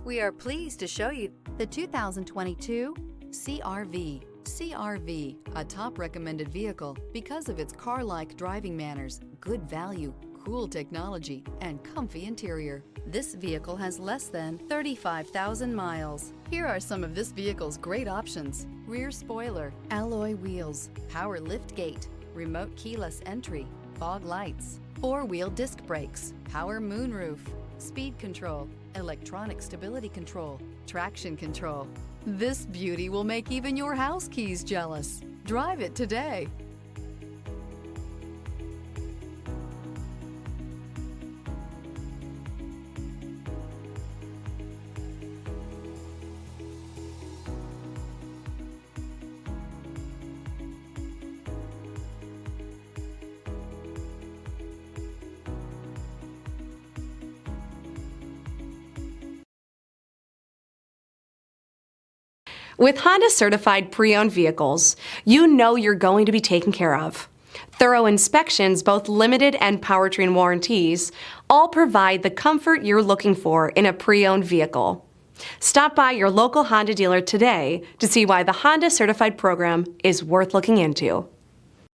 We are pleased to show you the 2022 CR-V. CR-V, a top recommended vehicle because of its car-like driving manners, good value, cool technology, and comfy interior. This vehicle has less than 35,000 miles. Here are some of this vehicle's great options: rear spoiler, alloy wheels, power liftgate, remote keyless entry, fog lights, four-wheel disc brakes, power moonroof, speed control, electronic stability control, traction control. This beauty will make even your house keys jealous. Drive it today. With Honda certified pre-owned vehicles, you know you're going to be taken care of. Thorough inspections, both limited and powertrain warranties, all provide the comfort you're looking for in a pre-owned vehicle. Stop by your local Honda dealer today to see why the Honda certified program is worth looking into.